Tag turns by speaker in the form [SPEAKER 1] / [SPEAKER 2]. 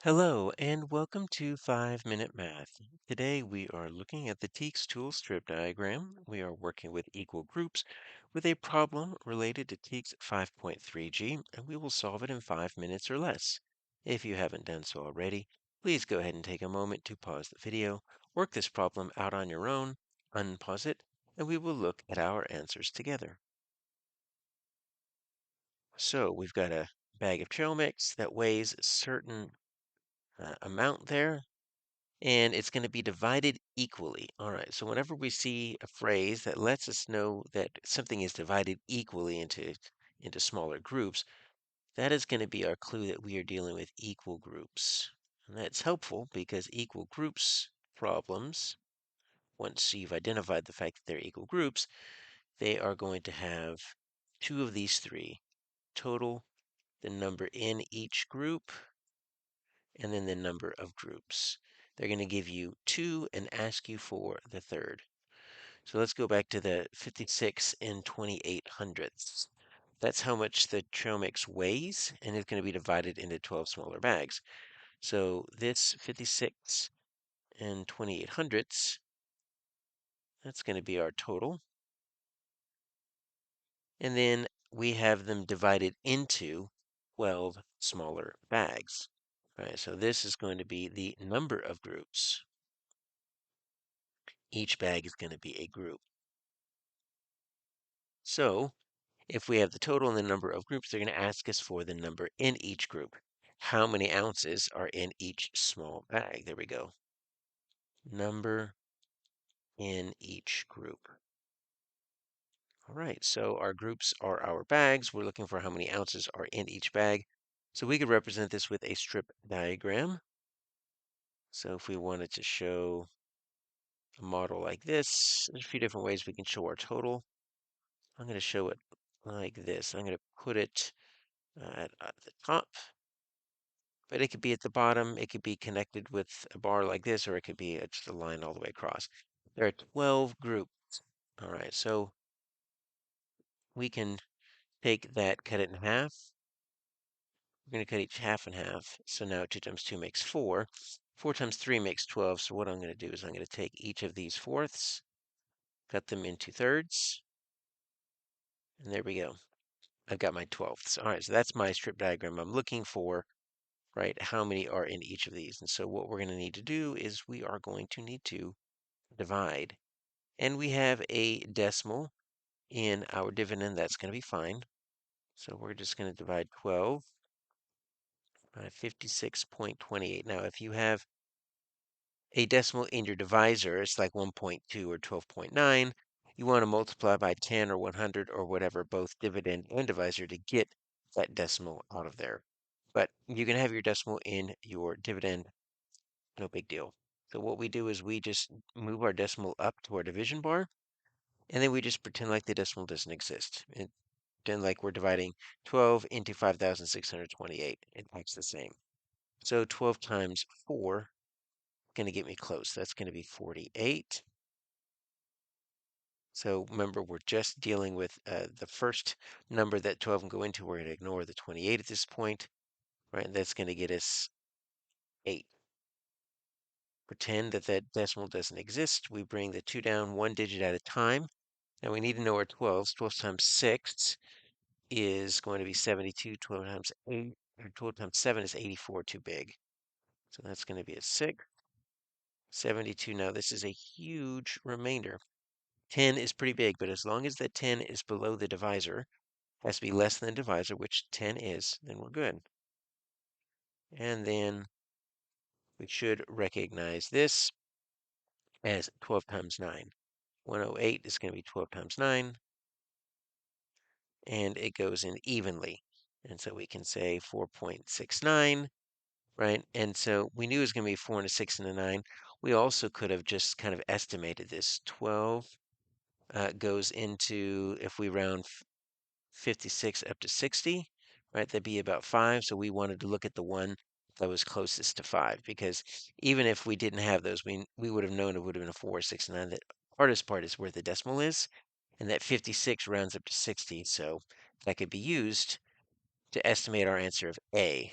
[SPEAKER 1] Hello and welcome to 5 Minute Math. Today we are looking at the TEKS tool strip diagram. We are working with equal groups with a problem related to TEKS 5.3G, and we will solve it in 5 minutes or less. If you haven't done so already, please go ahead and take a moment to pause the video, work this problem out on your own, unpause it, and we will look at our answers together. So we've got a bag of trail mix that weighs a certain amount there, and it's going to be divided equally. All right, so whenever we see a phrase that lets us know that something is divided equally into smaller groups, that is going to be our clue that we are dealing with equal groups. And that's helpful because equal groups problems, once you've identified the fact that they're equal groups, they are going to have two of these three: total, the number in each group, and then the number of groups. They're going to give you two and ask you for the third. So let's go back to the 56 and 28 hundredths. That's how much the trail mix weighs, and it's going to be divided into 12 smaller bags. So this 56 and 28 hundredths, that's going to be our total. And then we have them divided into 12 smaller bags. All right, so this is going to be the number of groups. Each bag is going to be a group. So if we have the total and the number of groups, they're going to ask us for the number in each group. How many ounces are in each small bag? There we go. Number in each group. All right, so our groups are our bags. We're looking for how many ounces are in each bag. So we could represent this with a strip diagram. So if we wanted to show a model like this, there's a few different ways we can show our total. I'm going to show it like this. I'm going to put it at the top, but it could be at the bottom. It could be connected with a bar like this, or it could be just a line all the way across. There are 12 groups. All right, so we can take that, cut it in half. We're going to cut each half in half. So now 2 times 2 makes 4. 4 times 3 makes 12. So what I'm going to do is I'm going to take each of these fourths, cut them into thirds, and there we go. I've got my twelfths. All right, so that's my strip diagram. I'm looking for, right, how many are in each of these. And so what we're going to need to do is we are going to need to divide. And we have a decimal in our dividend. That's going to be fine. So we're just going to divide 12 by 56.28. Now, if you have a decimal in your divisor, it's like 1.2 or 12.9. You want to multiply by 10 or 100 or whatever, both dividend and divisor, to get that decimal out of there. But you can have your decimal in your dividend, no big deal. So what we do is we just move our decimal up to our division bar, and then we just pretend like the decimal doesn't exist. And pretend like we're dividing 12 into 5,628. It acts the same. So 12 times 4 going to get me close. That's going to be 48. So remember, we're just dealing with the first number that 12 can go into. We're going to ignore the 28 at this point, right? That's going to get us 8. Pretend that that decimal doesn't exist. We bring the 2 down 1 digit at a time. Now we need to know our 12s. 12 times 6 is going to be 72. 12 times 8, or 12 times 7 is 84, too big. So that's going to be a 6. 72. Now this is a huge remainder. 10 is pretty big, but as long as that 10 is below the divisor, has to be less than the divisor, which 10 is, then we're good. And then we should recognize this as 12 times 9. 108 is going to be 12 times 9, and it goes in evenly. And so we can say 4.69, right? And so we knew it was going to be 4 and a 6 and a 9. We also could have just kind of estimated this. 12 goes into, if we round 56 up to 60, right? That'd be about 5. So we wanted to look at the one that was closest to 5, because even if we didn't have those, we would have known it would have been a 4, 6, and 9. The hardest part is where the decimal is, and that 56 rounds up to 60. So that could be used to estimate our answer of A.